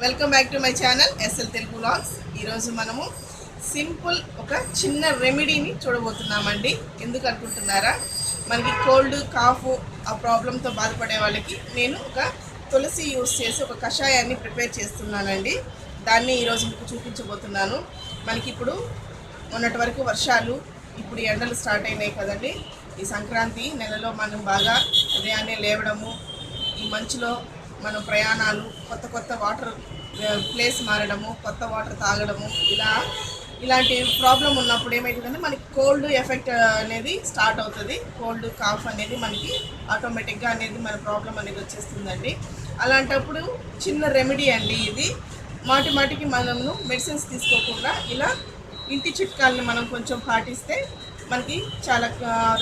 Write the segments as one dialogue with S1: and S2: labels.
S1: Welcome back to my channel SL Telugu vlogs. ఈరోజు మనము simple ఒక చిన్న రెమెడీని చూడబోతున్నామండి. ఎందుకు అనుకుంటున్నారా? మనకి కోల్డ్ కాఫ్ ఆ ప్రాబ్లంతో బాధపడే వాళ్ళకి నేను ఒక తులసి యూస్ చేసి ఒక కషాయాన్ని ప్రిపేర్ చేస్తున్నానండి. దాన్ని ఈరోజు మీకు చూపించబోతున్నాను. మనకి ఇప్పుడు మొన్నటి వరకు వర్షాలు, ఇప్పుడు ఎండలు స్టార్ట్ అయినాయి కదండి. ఈ సంక్రాంతి నెలలో మనం బాగా ఉదయాన్నే లేవడము, ఈ మంచులో మనం ప్రయాణాలు, కొత్త కొత్త వాటర్ ప్లేస్ మారడము, కొత్త వాటర్ తాగడము, ఇలాంటి ప్రాబ్లం ఉన్నప్పుడు ఏమవుతుందంటే మనకి కోల్డ్ ఎఫెక్ట్ అనేది స్టార్ట్ అవుతుంది. కోల్డ్ కాఫ్ అనేది మనకి ఆటోమేటిక్గా అనేది మన ప్రాబ్లం అనేది వచ్చేస్తుందండి. అలాంటప్పుడు చిన్న రెమెడీ అండి ఇది. మాటికి మనము మెడిసిన్స్ తీసుకోకుండా ఇలా ఇంటి చిట్కాలని మనం కొంచెం పాటిస్తే మనకి చాలా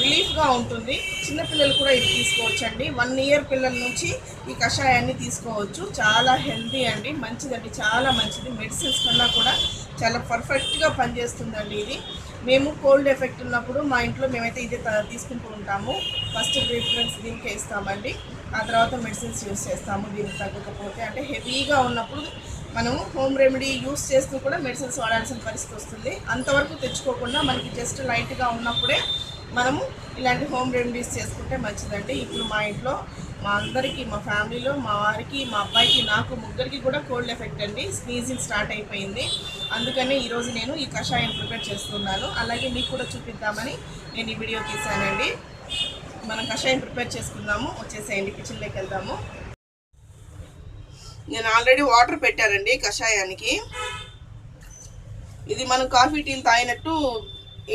S1: రిలీఫ్గా ఉంటుంది. చిన్నపిల్లలు కూడా ఇది తీసుకోవచ్చండి. 1 ఇయర్ పిల్లల నుంచి ఈ కషాయాన్ని తీసుకోవచ్చు. చాలా హెల్తీ అండి, మంచిదండి, చాలా మంచిది. మెడిసిన్స్ కన్నా కూడా చాలా పర్ఫెక్ట్గా పనిచేస్తుందండి ఇది. మేము కోల్డ్ ఎఫెక్ట్ ఉన్నప్పుడు మా ఇంట్లో మేమైతే ఇదే తీసుకుంటూ ఉంటాము. ఫస్ట్ ప్రిఫరెన్స్ దీనికే ఇస్తామండి, ఆ తర్వాత మెడిసిన్స్ యూస్ చేస్తాము. దీనికి తగ్గకపోతే అంటే హెవీగా ఉన్నప్పుడు మనము హోమ్ రెమెడీ యూస్ చేస్తూ కూడా మెడిసిన్స్ వాడాల్సిన పరిస్థితి వస్తుంది. అంతవరకు తెచ్చుకోకుండా మనకి జస్ట్ లైట్గా ఉన్నప్పుడే మనము ఇలాంటి హోమ్ రెమెడీస్ చేసుకుంటే మంచిదండి. ఇప్పుడు మా ఇంట్లో మా అందరికీ, మా ఫ్యామిలీలో మా వారికి, మా అబ్బాయికి, నాకు ముగ్గురికి కూడా కోల్డ్ ఎఫెక్ట్ అండి. స్నీజింగ్ స్టార్ట్ అయిపోయింది. అందుకని ఈరోజు నేను ఈ కషాయం ప్రిపేర్ చేస్తున్నాను. అలాగే మీకు కూడా చూపిద్దామని నేను ఈ వీడియో తీసానండి. మనం కషాయం ప్రిపేర్ చేసుకుందాము. వచ్చేసేయండి, కిచెన్లోకి వెళ్దాము. నేను ఆల్రెడీ వాటర్ పెట్టానండి కషాయానికి. ఇది మనం కాఫీ టీలు తాగినట్టు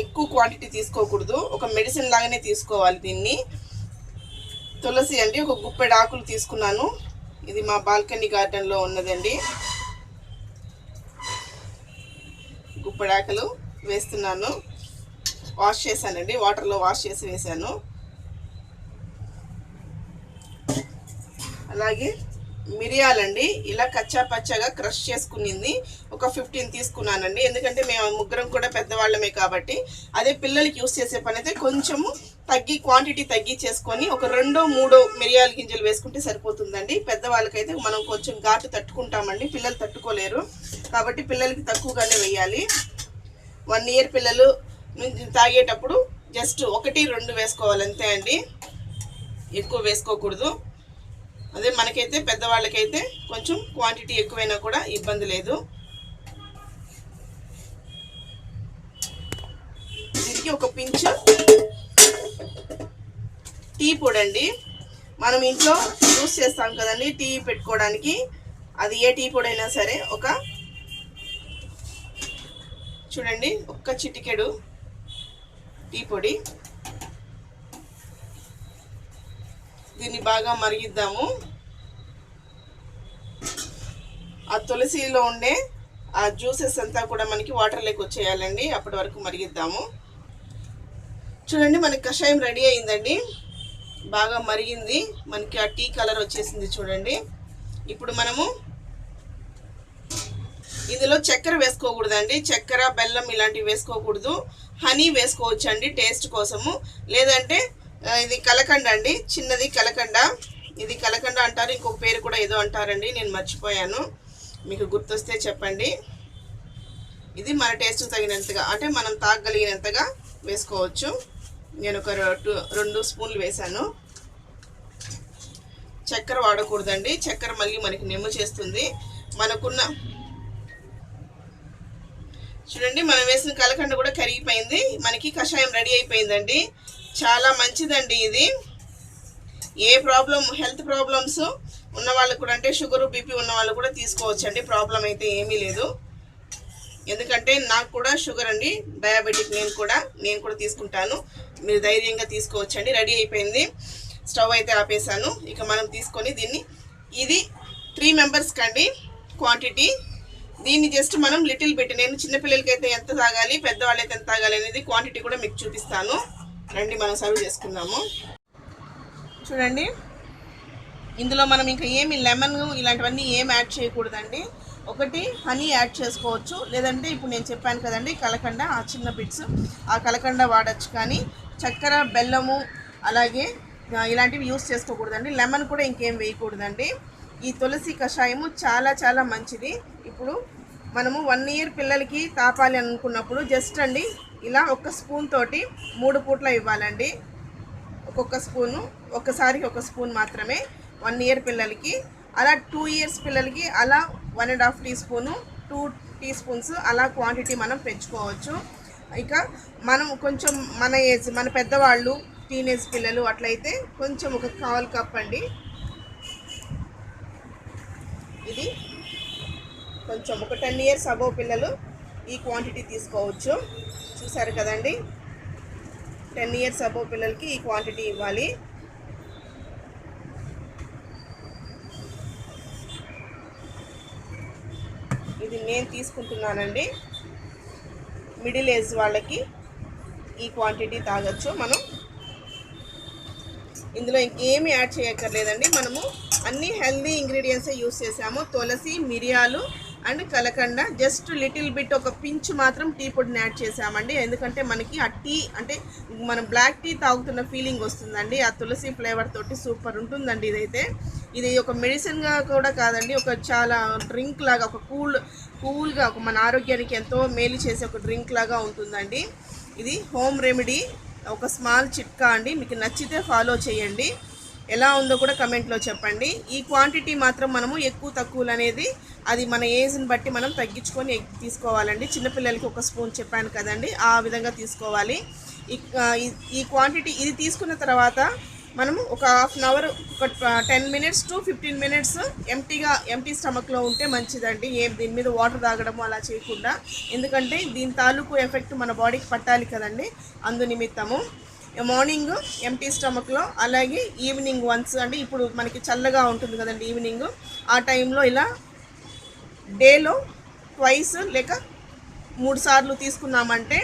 S1: ఎక్కువ క్వాంటిటీ తీసుకోకూడదు, ఒక మెడిసిన్ లాగానే తీసుకోవాలి దీన్ని. తులసి అండి, ఒక గుప్పెడు ఆకులు తీసుకున్నాను. ఇది మా బాల్కనీ గార్డెన్లో ఉన్నదండి. గుప్పెడు ఆకులు వేస్తున్నాను. వాష్ చేశానండి, వాటర్లో వాష్ చేసి వేశాను. అలాగే మిరియాలండి, ఇలా కచ్చా పచ్చగా క్రష్ చేసుకునింది ఒక 15 తీసుకున్నానండి. ఎందుకంటే మేము ముగ్గురం కూడా పెద్దవాళ్ళమే కాబట్టి. అదే పిల్లలకి యూస్ చేసే పని అయితే కొంచెము క్వాంటిటీ తగ్గి చేసుకొని ఒక 2-3 మిరియాల గింజలు వేసుకుంటే సరిపోతుందండి. పెద్దవాళ్ళకైతే మనం కొంచెం ఘాటు తట్టుకుంటామండి, పిల్లలు తట్టుకోలేరు కాబట్టి పిల్లలకి తక్కువగానే వేయాలి. 1 ఇయర్ పిల్లలు తాగేటప్పుడు జస్ట్ 1-2 వేసుకోవాలి అంతే అండి, ఎక్కువ వేసుకోకూడదు. అదే మనకైతే పెద్దవాళ్ళకైతే కొంచెం క్వాంటిటీ ఎక్కువైనా కూడా ఇబ్బంది లేదు. దీనికి ఒక పించ్ టీ పొడి అండి. మనం ఇంట్లో యూస్ చేస్తాం కదండి టీ పెట్టుకోవడానికి, అది ఏ టీ పొడి అయినా సరే చూడండి ఒక్క చిటికెడు టీ పొడి. దీన్ని బాగా మరిగిద్దాము. ఆ తులసిలో ఉండే ఆ జ్యూసెస్ అంతా కూడా మనకి వాటర్లోకి వచ్చేయాలండి. అప్పటి వరకు మరిగిద్దాము. చూడండి మనకి కషాయం రెడీ అయిందండి, బాగా మరిగింది. మనకి ఆ టీ కలర్ వచ్చేసింది చూడండి. ఇప్పుడు మనము ఇందులో చక్కెర వేసుకోకూడదండి, చక్కెర బెల్లం ఇలాంటివి వేసుకోకూడదు. హనీ వేసుకోవచ్చండి టేస్ట్ కోసము. లేదంటే ఇది కలకండ అండి, చిన్నది కలకండ. ఇది కలకండ అంటారు, ఇంకొక పేరు కూడా ఏదో అంటారండి, నేను మర్చిపోయాను. మీకు గుర్తొస్తే చెప్పండి. ఇది మన టేస్ట్ తగినంతగా, అంటే మనం తాగగలిగినంతగా వేసుకోవచ్చు. నేను ఒక 2 స్పూన్లు వేసాను. చక్కెర వాడకూడదండి, చక్కెర మళ్ళీ మనకి నెమ్ము చేస్తుంది. చూడండి మనం వేసిన కలకండ కూడా కరిగిపోయింది. మనకి కషాయం రెడీ అయిపోయిందండి. చాలా మంచిదండి ఇది. ఏ హెల్త్ ప్రాబ్లమ్స్ ఉన్న వాళ్ళు కూడా, అంటే షుగర్ బీపీ ఉన్న వాళ్ళు కూడా తీసుకోవచ్చండి. ప్రాబ్లం అయితే ఏమీ లేదు. ఎందుకంటే నాకు కూడా షుగర్ అండి, డయాబెటిక్. నేను కూడా తీసుకుంటాను. మీరు ధైర్యంగా తీసుకోవచ్చండి. రెడీ అయిపోయింది. స్టవ్ అయితే ఆపేసాను. ఇక మనం తీసుకొని దీన్ని, ఇది 3 మెంబర్స్కి అండి క్వాంటిటీ. దీన్ని జస్ట్ మనం లిటిల్ బిట్, నేను చిన్నపిల్లలకి అయితే ఎంత తాగాలి, పెద్దవాళ్ళైతే ఎంత తాగాలి అనేది క్వాంటిటీ కూడా మీకు చూపిస్తాను. రండి మనం సర్వ్ చేసుకుందాము. చూడండి ఇందులో మనం ఇంకా ఏమి లెమన్ ఇలాంటివన్నీ ఏం యాడ్ చేయకూడదండి. ఒకటి హనీ యాడ్ చేసుకోవచ్చు, లేదంటే ఇప్పుడు నేను చెప్పాను కదండి కలకండ, ఆ చిన్న బిట్స్, ఆ కలకండ వాడచ్చు. కానీ చక్కెర, బెల్లము అలాగే ఇలాంటివి యూస్ చేసుకోకూడదండి. లెమన్ కూడా ఇంకేం వేయకూడదండి. ఈ తులసి కషాయము చాలా చాలా మంచిది. ఇప్పుడు మనము 1 ఇయర్ పిల్లలకి తాపాలి అనుకున్నప్పుడు జస్ట్ అండి ఇలా ఒక స్పూన్ తోటి 3 పూట్ల ఇవ్వాలండి. ఒక్కొక్క స్పూను, ఒక్కసారికి ఒక స్పూన్ మాత్రమే 1 ఇయర్ పిల్లలకి. అలా 2 ఇయర్స్ పిల్లలకి అలా 1.5 టీ స్పూను, 2 టీ స్పూన్స్ అలా క్వాంటిటీ మనం పెంచుకోవచ్చు. ఇక మనం కొంచెం మన ఏజ్, మన పెద్దవాళ్ళు, టీనేజ్ పిల్లలు అట్లయితే కొంచెం ఒక 1/4 కప్ అండి. ఇది కొంచెం ఒక 10 ఇయర్స్ అబోవ్ పిల్లలు ఈ క్వాంటిటీ తీసుకోవచ్చు. చూసారు కదండి, 10 ఇయర్స్ అబోవ్ పిల్లలకి ఈ క్వాంటిటీ ఇవ్వాలి. ఇది నేను తీసుకుంటున్నానండి. మిడిల్ ఏజ్ వాళ్ళకి ఈ క్వాంటిటీ తాగొచ్చు. మనం ఇందులో ఇంకేమీ యాడ్ చేయక్కర్లేదండి. మనము అన్ని హెల్దీ ఇంగ్రీడియంట్సే యూస్ చేసాము. తులసి, మిరియాలు అండ్ కలకండ, జస్ట్ లిటిల్ బిట్ ఒక పించ్ మాత్రం టీ పొడిని యాడ్ చేసామండి. ఎందుకంటే మనకి ఆ టీ అంటే మనం బ్లాక్ టీ తాగుతున్న ఫీలింగ్ వస్తుందండి. ఆ తులసి ఫ్లేవర్ తోటి సూపర్ ఉంటుందండి. ఇది ఒక మెడిసిన్గా కూడా కాదండి, ఒక చాలా డ్రింక్ లాగా, ఒక కూల్గా ఒక మన ఆరోగ్యానికి ఎంతో మేలు చేసే ఒక డ్రింక్ లాగా ఉంటుందండి. ఇది హోమ్ రెమెడీ, ఒక స్మాల్ చిట్కా అండి. మీకు నచ్చితే ఫాలో చేయండి. ఎలా ఉందో కూడా కమెంట్లో చెప్పండి. ఈ క్వాంటిటీ మాత్రం మనము ఎక్కువ తక్కువలు అనేది అది మన ఏజ్ని బట్టి మనం తగ్గించుకొని తీసుకోవాలండి. చిన్నపిల్లలకి ఒక స్పూన్ చెప్పాను కదండి, ఆ విధంగా తీసుకోవాలి. ఈ క్వాంటిటీ ఇది తీసుకున్న తర్వాత మనము ఒక హాఫ్ అన్ అవర్, ఒక 10 మినిట్స్ టు 15 మినిట్స్ ఎంటీ స్టమక్లో ఉంటే మంచిదండి. దీని మీద వాటర్ తాగడము అలా చేయకుండా, ఎందుకంటే దీని తాలూకు ఎఫెక్ట్ మన బాడీకి పట్టాలి కదండి, అందు నిమిత్తము. మార్నింగ్ ఎంటీ స్టమక్లో, అలాగే ఈవినింగ్ వన్స్ అంటే ఇప్పుడు మనకి చల్లగా ఉంటుంది కదండి ఈవినింగ్, ఆ టైంలో ఇలా డేలో ట్వైస్ లేక 3 సార్లు తీసుకున్నామంటే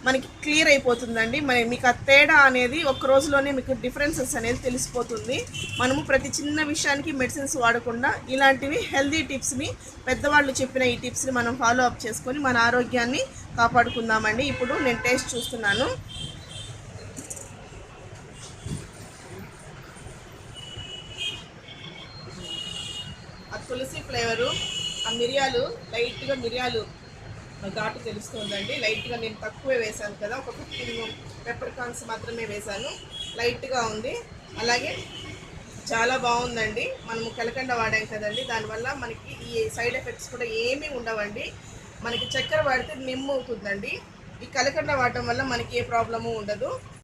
S1: మనకి క్లియర్ అయిపోతుందండి. మీకు ఆ తేడా అనేది ఒక్క రోజులోనే మీకు డిఫరెన్సెస్ అనేది తెలిసిపోతుంది. మనము ప్రతి చిన్న విషయానికి మెడిసిన్స్ వాడకుండా ఇలాంటివి హెల్దీ టిప్స్ని, పెద్దవాళ్ళు చెప్పిన ఈ టిప్స్ని మనం ఫాలో అప్ చేసుకొని మన ఆరోగ్యాన్ని కాపాడుకుందామండి. ఇప్పుడు నేను టేస్ట్ చూస్తున్నాను. ఆ తులసి ఫ్లేవరు, ఆ మిరియాలు ఘాటు తెలుస్తుందండి. లైట్గా నేను తక్కువే వేసాను కదా, ఒక 15 పెప్పర్ కార్న్స్ మాత్రమే వేసాను. లైట్గా ఉంది. అలాగే చాలా బాగుందండి. మనము కలకండ వాడాం కదండి, దానివల్ల మనకి ఈ సైడ్ ఎఫెక్ట్స్ కూడా ఏమీ ఉండవండి. మనకి చక్కెర వాడితే నిమ్ము అవుతుందండి. ఈ కలకండ వాడటం వల్ల మనకి ఏ ప్రాబ్లము ఉండదు.